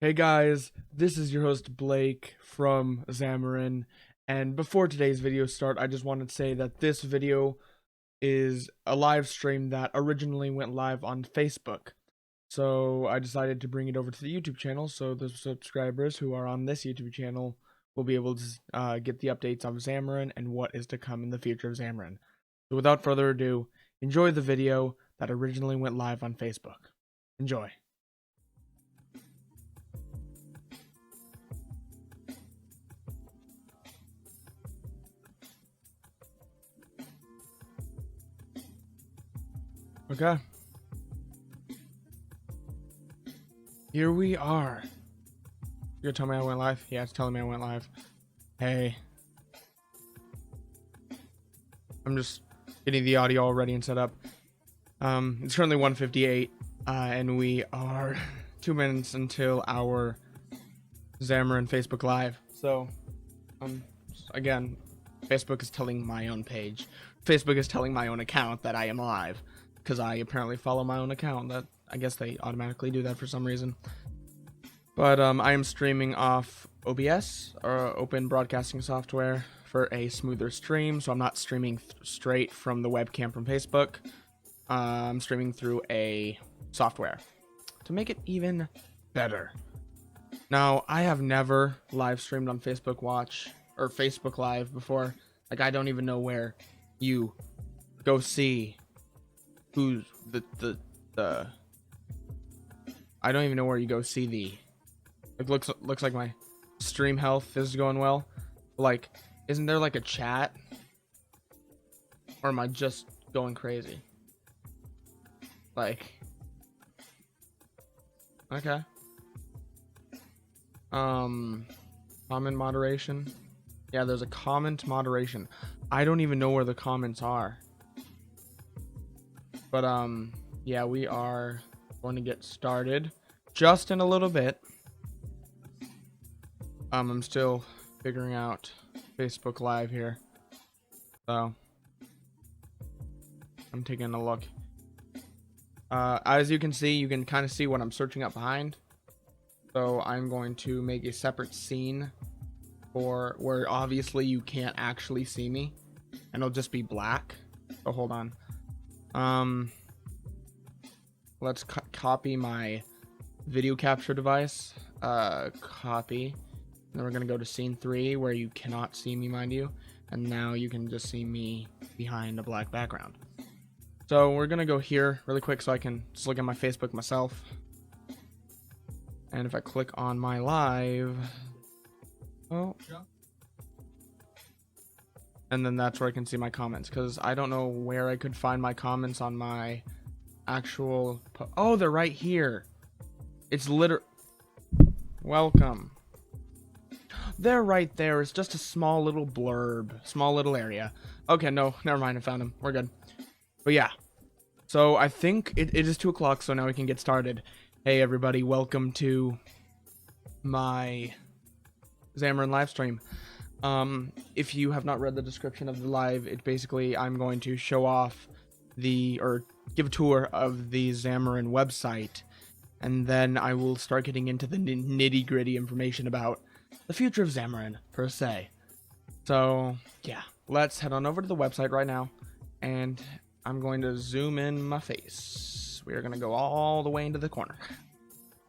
Hey guys, this is your host Blake from Zamoren, and before today's video start, I just wanted to say that this video is a live stream that originally went live on Facebook. So I decided to bring it over to the YouTube channel so the subscribers who are on this YouTube channel will be able to get the updates of Zamoren and what is to come in the future of Zamoren. So without further ado, enjoy the video that originally went live on Facebook. Enjoy. Okay. Here we are. You're gonna tell me I went live? Yeah, it's telling me I went live. Hey. I'm just getting the audio all ready and set up. It's currently 1:58, and we are 2 minutes until our Zamoren Facebook Live. So, again, Facebook is telling my own page. Facebook is telling my own account that I am live. Because I apparently follow my own account. That I guess they automatically do that for some reason. But I am streaming off OBS, or Open Broadcasting Software, for a smoother stream. So I'm not streaming straight from the webcam from Facebook. I'm streaming through a software to make it even better. Now, I have never live streamed on Facebook Watch or Facebook Live before. Like, I don't even know where you go see who's the I don't even know where you go see the looks like my stream health is going well. Like, isn't there like a chat, or am I just going crazy? Like, okay. Comment moderation. Yeah, there's a comment moderation. I don't even know where the comments are. But, yeah, we are going to get started just in a little bit. I'm still figuring out Facebook Live here. So, I'm taking a look. As you can see, you can kind of see what I'm searching up behind. So, I'm going to make a separate scene for where obviously you can't actually see me. And it'll just be black. So, hold on. Let's copy my video capture device. Copy. And then we're gonna go to scene 3 where you cannot see me, mind you. And now you can just see me behind a black background. So we're gonna go here really quick so I can just look at my Facebook myself. And if I click on my live, and then that's where I can see my comments, because I don't know where I could find my comments on my actual oh, they're right here. It's welcome. They're right there. It's just a small little blurb, small little area. Okay, no, never mind, I found them. We're good. But yeah, so I think it is 2 o'clock, so now we can get started. Hey everybody, welcome to my Zamoren live stream. If you have not read the description of the live, it basically, I'm going to show off or give a tour of the Zamoren website, and then I will start getting into the nitty-gritty information about the future of Zamoren per se. So yeah, let's head on over to the website right now, and I'm going to zoom in my face. We are going to go all the way into the corner.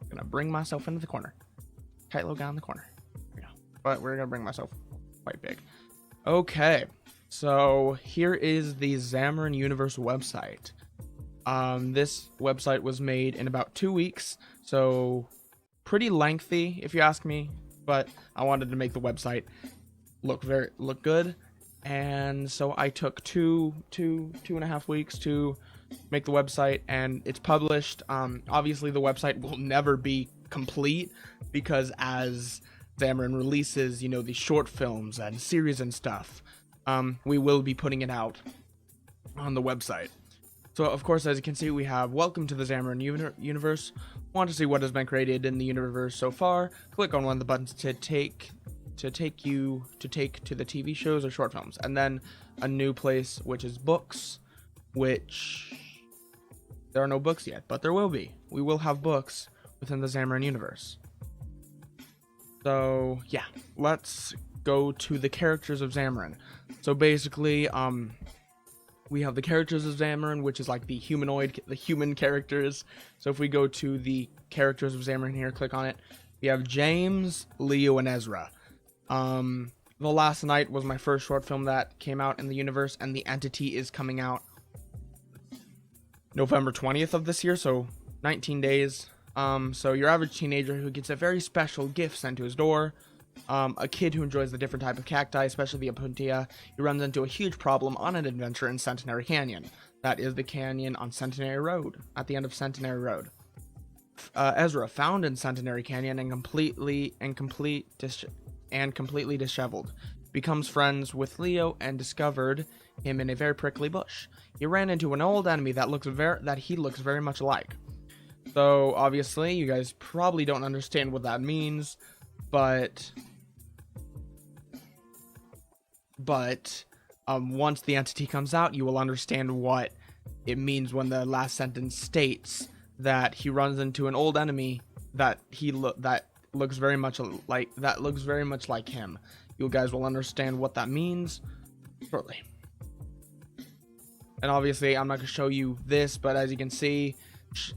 I'm going to bring myself into the corner. Tight little guy in the corner. There we go. But we're going to bring myself quite big. Okay, so here is the Zamoren Universe website. This website was made in about 2 weeks, so pretty lengthy if you ask me, but I wanted to make the website look good, and so I took two and a half weeks to make the website, and it's published. Obviously the website will never be complete, because as Zamoren releases, you know, the short films and series and stuff, we will be putting it out on the website. So, of course, as you can see, we have welcome to the Zamoren universe. Want to see what has been created in the universe so far? Click on one of the buttons to take to the TV shows or short films, and then a new place which is books, which there are no books yet, but there will be. We will have books within the Zamoren universe. So yeah, let's go to the characters of Zamoren. So basically, we have the characters of Zamoren, which is like the human characters. So if we go to the characters of Zamoren here, click on it, we have James, Leo, and Ezra. The Last Night was my first short film that came out in the universe, and The Entity is coming out November 20th of this year, so 19 days. So your average teenager who gets a very special gift sent to his door, a kid who enjoys the different type of cacti, especially the Opuntia, he runs into a huge problem on an adventure in Centenary Canyon. That is the canyon on Centenary Road, at the end of Centenary Road. Ezra, found in Centenary Canyon and completely disheveled, becomes friends with Leo and discovered him in a very prickly bush. He ran into an old enemy that he looks very much like. So obviously, you guys probably don't understand what that means, but once the entity comes out, you will understand what it means when the last sentence states that he runs into an old enemy that looks very much like him. You guys will understand what that means shortly. And obviously, I'm not going to show you this, but as you can see,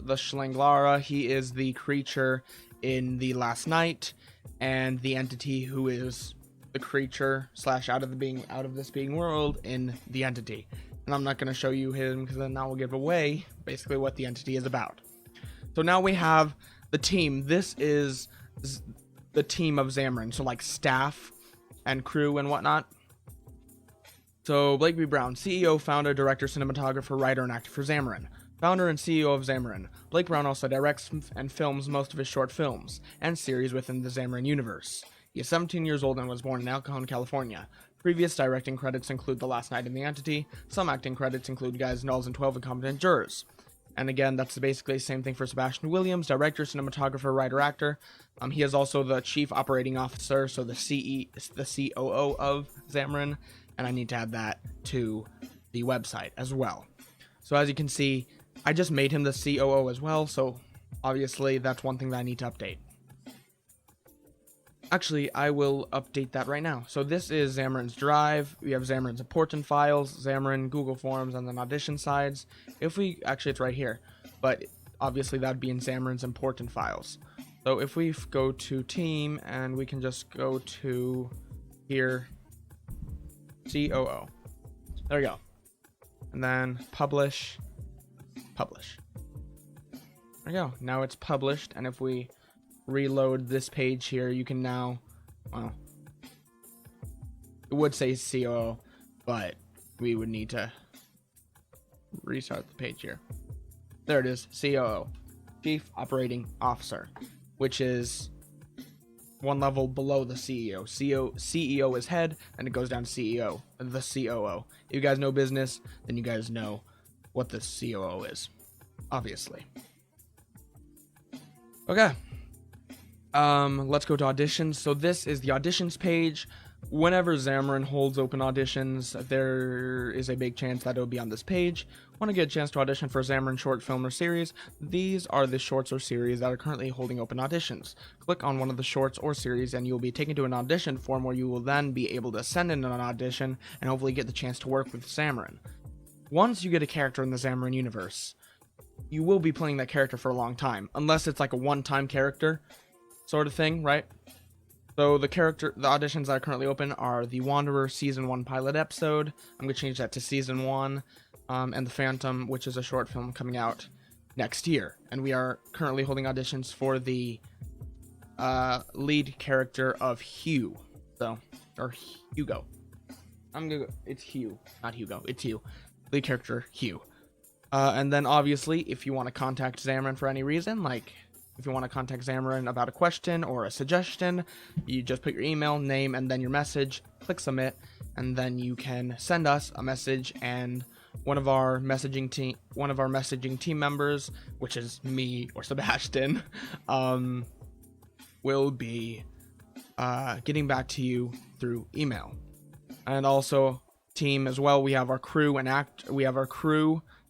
the Shlanglara, he is the creature in The Last Night, and the entity who is the creature / out of this being world in The Entity. And I'm not going to show you him because then that will give away basically what the entity is about. So now we have the team. This is the team of Zamoren, so like staff and crew and whatnot. So Blake B. Brown, CEO, founder, director, cinematographer, writer, and actor for Zamoren. Founder and CEO of Zamoren, Blake Brown also directs and films most of his short films and series within the Zamoren universe. He is 17 years old and was born in El Cajon, California. Previous directing credits include The Last Night in The Entity. Some acting credits include Guys, Nulls, and 12 Incompetent Jurors. And again, that's basically the same thing for Sebastian Williams, director, cinematographer, writer, actor. He is also the chief operating officer, so the COO of Zamoren. And I need to add that to the website as well. So as you can see, I just made him the COO as well, so obviously that's one thing that I need to update. Actually, I will update that right now. So this is Zamoren's Drive. We have Zamoren's important files, Zamoren, Google Forms, and then audition sides. Actually, it's right here, but obviously that would be in Zamoren's important files. So if we go to team, and we can just go to here, COO. There we go. And then publish. There we go. Now it's published, and if we reload this page here, you can now, well, it would say COO, but we would need to restart the page here. There it is, COO, Chief Operating Officer, which is one level below the CEO. CEO is head, and it goes down to CEO, the COO. If you guys know business, then you guys know what the COO is, obviously. Okay. Let's go to auditions. So this is the auditions page. Whenever Zamoren holds open auditions, there is a big chance that it'll be on this page. Want to get a chance to audition for a Zamoren short film or series? These are the shorts or series that are currently holding open auditions. Click on one of the shorts or series and you'll be taken to an audition form where you will then be able to send in an audition and hopefully get the chance to work with Zamoren. Once you get a character in the Zamoren universe, you will be playing that character for a long time, unless it's like a one-time character sort of thing, right? So the auditions that are currently open are the Wanderer Season 1 pilot episode. I'm going to change that to Season 1, and The Phantom, which is a short film coming out next year. And we are currently holding auditions for the lead character of Hugh. Or Hugo. It's Hugh, not Hugo, it's Hugh. Lead character, Hugh. And then obviously, if you want to contact Zamoren for any reason, like if you want to contact Zamoren about a question or a suggestion, you just put your email, name, and then your message, click submit, and then you can send us a message, and one of our messaging team members, which is me or Sebastian, will be getting back to you through email. And also team as well, we have our crew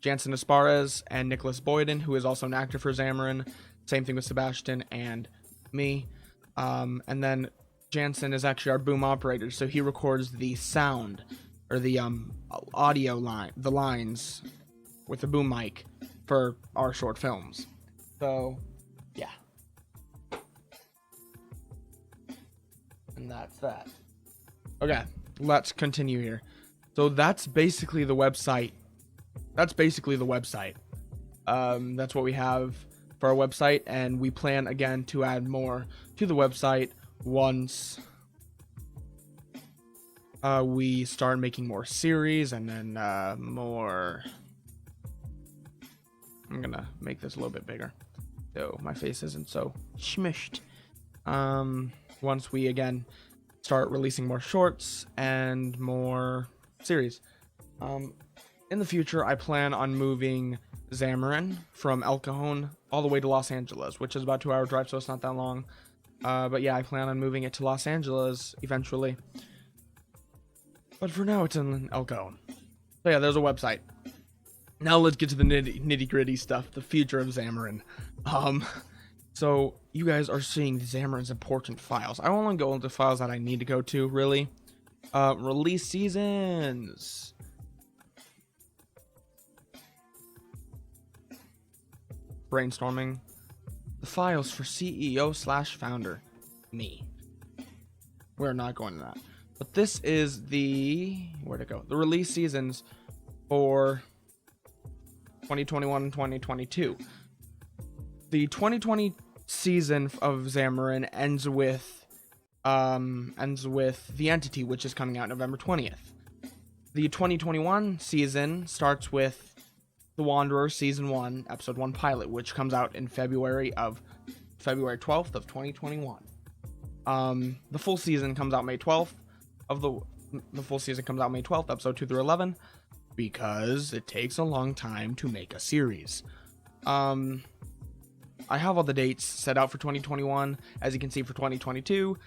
Jansen Asparez and Nicholas Boyden, who is also an actor for Zamoren. Same thing with Sebastian and me. And then Jansen is actually our boom operator, so he records the sound or the audio line, the lines with the boom mic for our short films. So, yeah. And that's that. Okay, let's continue here. So that's basically the website. That's what we have for our website, and we plan again to add more to the website once we start making more series, and then more. I'm gonna make this a little bit bigger so my face isn't so smushed. Once we again start releasing more shorts and more series. In the future, I plan on moving Zamoren from El Cajon all the way to Los Angeles, which is about a 2-hour drive, so it's not that long. But yeah, I plan on moving it to Los Angeles eventually. But for now, it's in El Cajon. So yeah, there's a website. Now let's get to the nitty gritty stuff, the future of Zamoren. So you guys are seeing Zamoren's important files. I won't go into files that I need to go to, really. Release seasons. Brainstorming. The files for CEO/founder. Me. We're not going to that. But this is where'd it go? The release seasons for 2021 and 2022. The 2020 season of Zamoren ends with The Entity, which is coming out November 20th. The 2021 season starts with The Wanderer Season 1, Episode 1 pilot, which comes out in February 12th of 2021. The full season comes out May 12th. The full season comes out May 12th, episode 2 through 11, because it takes a long time to make a series. I have all the dates set out for 2021. As you can see, for 2022,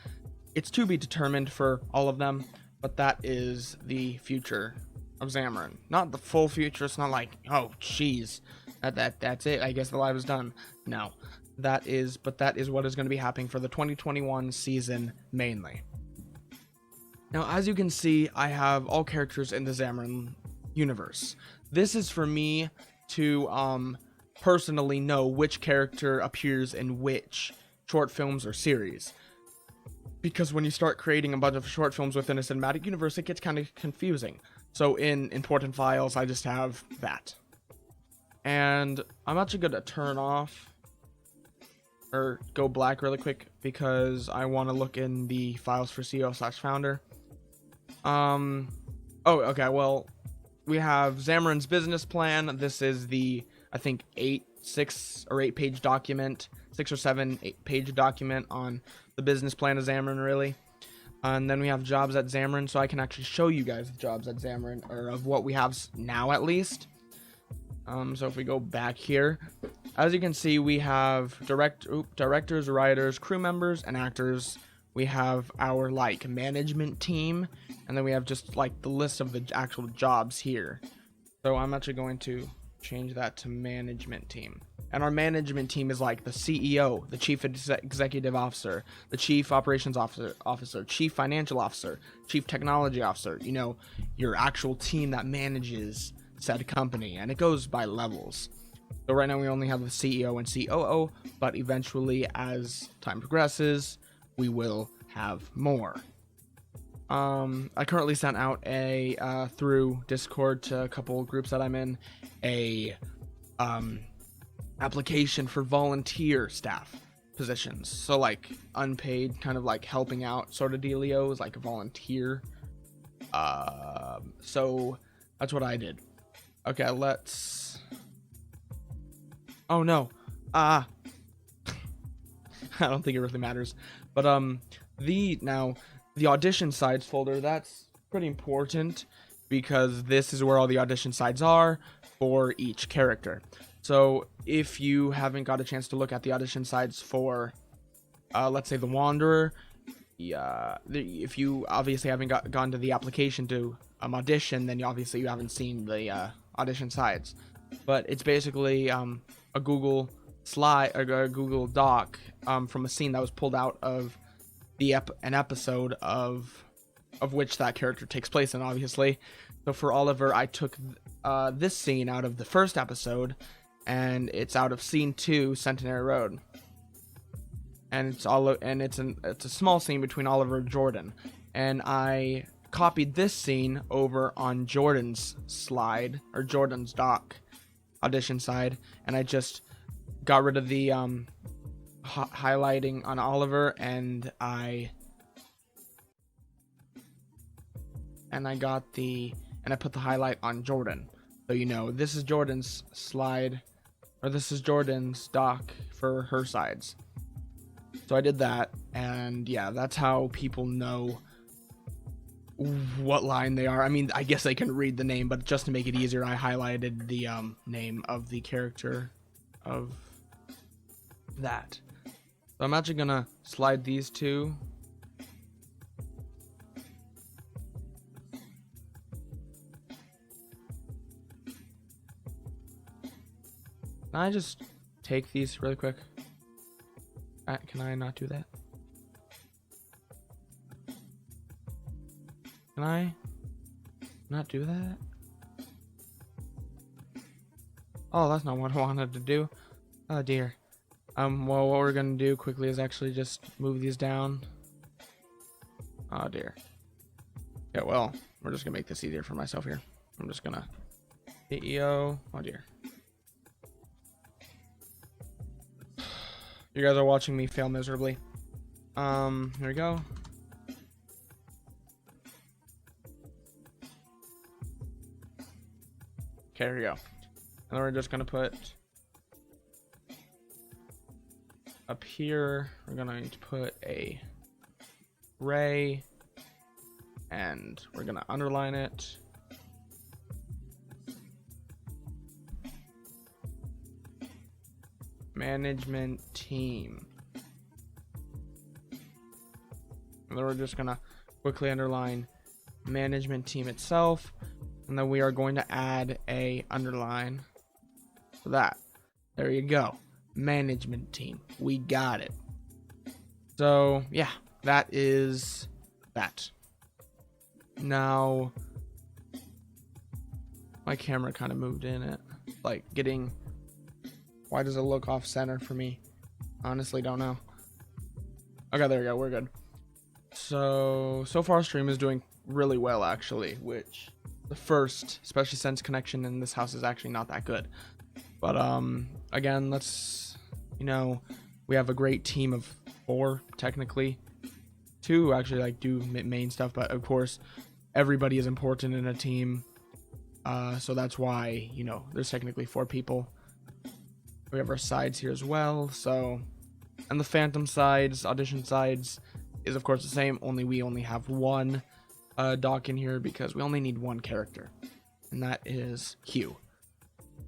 it's to be determined for all of them, but that is the future of Zamoren. Not the full future. It's not like, oh, jeez, that's it. I guess the live is done. No, that is what is going to be happening for the 2021 season mainly. Now, as you can see, I have all characters in the Zamoren universe. This is for me to personally know which character appears in which short films or series. Because when you start creating a bunch of short films within a cinematic universe, it gets kind of confusing. So in important files, I just have that. And I'm actually going to turn off or go black really quick because I want to look in the files for CEO/founder. Oh, okay, well, we have Zamoren's business plan. This is the, I think, 6 or 8 page document, 6 or 7 8-page document on the business plan of Zamoren, really. And then we have jobs at Zamoren, so I can actually show you guys the jobs at Zamoren, or of what we have now at least. So if we go back here, as you can see, we have directors, writers, crew members, and actors. We have our management team, and then we have just the list of the actual jobs here. So I'm actually going to change that to management team. And our management team is the CEO, the chief executive officer, the chief operations officer, chief financial officer, chief technology officer, your actual team that manages said company, and it goes by levels. So right now we only have the CEO and COO, but eventually as time progresses, we will have more. I currently sent out through Discord to a couple groups that I'm in, application for volunteer staff positions. So unpaid, kind of helping out sort of dealio, is a volunteer. So that's what I did. Okay, oh no. I don't think it really matters. But the audition sites folder, that's pretty important because this is where all the audition sites are for each character. So if you haven't got a chance to look at the audition sites for, let's say, The Wanderer, if you obviously haven't gone to the application to audition, then you haven't seen the audition sites. But it's basically a Google slide or a Google Doc from a scene that was pulled out of an episode of which that character takes place in, obviously. So for Oliver, I took this scene out of the first episode, and it's out of scene 2, Centenary Road. And it's a small scene between Oliver and Jordan. And I copied this scene over on Jordan's slide, or Jordan's doc audition side, and I just got rid of the highlighting on Oliver, and I put the highlight on Jordan. So this is Jordan's slide, or this is Jordan's doc for her sides. So I did that, and yeah, that's how people know what line they are. I mean, I guess they can read the name, but just to make it easier, I highlighted the name of the character of that. So I'm actually gonna slide these two. Can I just take these really quick? Can I not do that? Can I not do that? Oh, that's not what I wanted to do. Oh dear. Well, what we're gonna do quickly is actually just move these down. Oh dear. Yeah, well, we're just gonna make this easier for myself here. I'm just gonna CEO. Oh dear. You guys are watching me fail miserably. Here we go. Okay, here we go. And then we're just gonna put up here, we're gonna put a ray, and we're gonna underline it. Management team. And then we're just gonna quickly underline management team itself, and then we are going to add a underline for that. There you go. Management team. We got it. So yeah, that is that. Now my camera kind of moved in it, like getting. Why does it look off center for me? Honestly, don't know. Okay, there we go. We're good. So far our stream is doing really well, actually, which the first, especially since connection in this house is actually not that good. But again, we have a great team of 4 technically. 2 actually like do main stuff, but of course everybody is important in a team. So that's why, there's technically 4 people. We have our sides here as well, and the phantom sides, audition sides, is of course the same, only we only have 1 doc in here because we only need 1 character, and that is Hugh.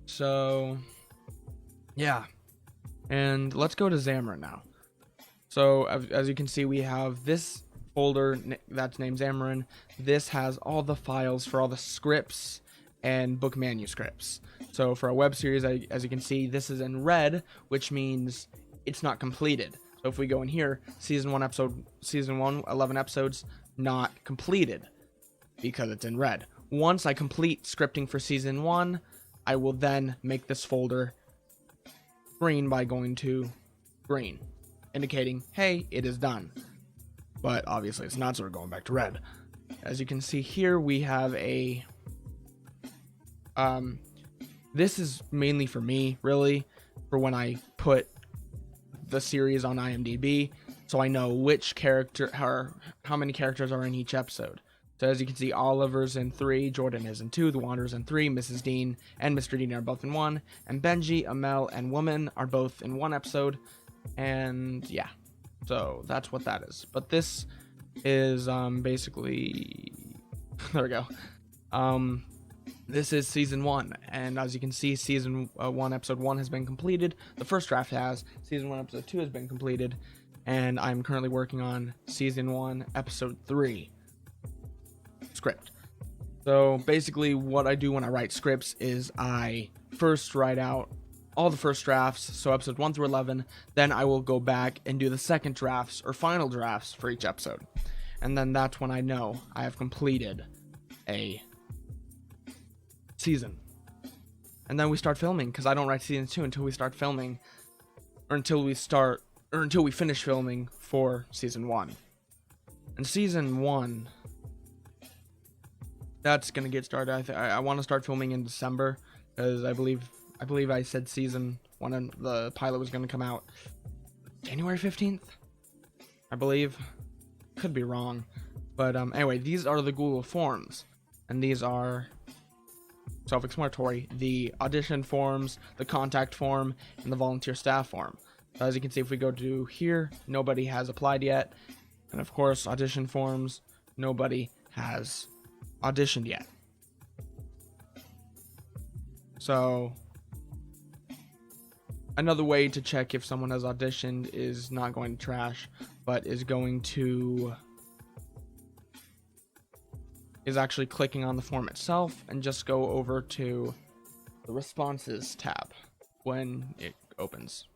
So, yeah, and let's go to Zamoren now. So, as you can see, we have this folder that's named Zamoren. This has all the files for all the scripts and book manuscripts. So for a web series, as you can see, this is in red, which means it's not completed. So if we go in here, season 1, 11 episodes, not completed because it's in red. Once I complete scripting for season 1, I will then make this folder green by going to green, indicating, hey, it is done. But obviously it's not, so we're going back to red. As you can see here, we have a this is mainly for me, really, for when I put the series on IMDb, so I know which character, how many characters are in each episode. So as you can see, Oliver's in 3, Jordan is in 2, The Wanderer's in 3, Mrs. Dean and Mr. Dean are both in 1, and Benji, Amel, and Woman are both in 1 episode, and yeah, so that's what that is. But this is basically, there we go. This is season 1, and as you can see, season 1, episode 1 has been completed. The first draft has. Season 1, episode 2 has been completed, and I'm currently working on season 1, episode 3 script. So basically, what I do when I write scripts is I first write out all the first drafts, so episode 1 through 11. Then I will go back and do the second drafts or final drafts for each episode. And then that's when I know I have completed a season. And then we start filming, because I don't write season 2 until we start filming, or until we finish filming for season 1. And season 1, that's gonna get started. I want to start filming in December, because I believe I said season 1 and the pilot was gonna come out January 15th, I believe. Could be wrong, but anyway, these are the Google forms, and these are self-explanatory: the audition forms, the contact form, and the volunteer staff form. So as you can see, if we go to here, nobody has applied yet, and of course, audition forms, nobody has auditioned yet. So another way to check if someone has auditioned is not going to trash, but is actually clicking on the form itself and just go over to the responses tab when it opens.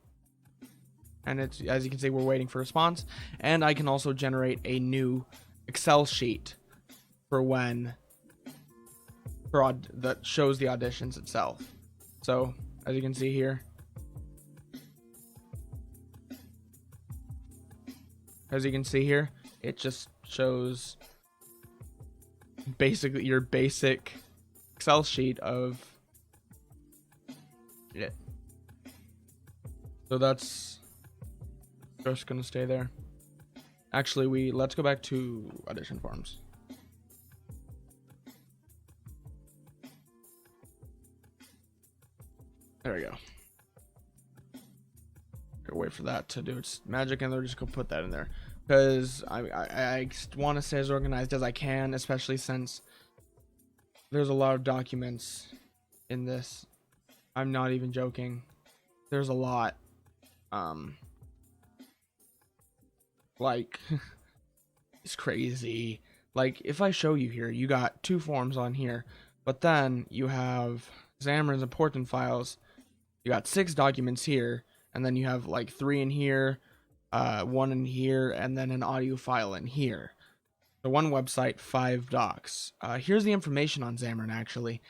And it's, as you can see, we're waiting for response, and I can also generate a new Excel sheet for that shows the auditions itself. So as you can see here, it just shows basically your basic Excel sheet of it. So that's just gonna stay there. Actually, let's go back to audition forms. There we go. Wait for that to do its magic, and they're just gonna put that in there, because I want to stay as organized as I can, especially since there's a lot of documents in this. I'm not even joking. There's a lot. Like, it's crazy. Like, if I show you here, you got 2 forms on here, but then you have Zamoren's important files. You got 6 documents here, and then you have like 3 in here, 1 in here, and then an audio file in here. So 1 website, 5 docs. Here's the information on Zamoren, actually.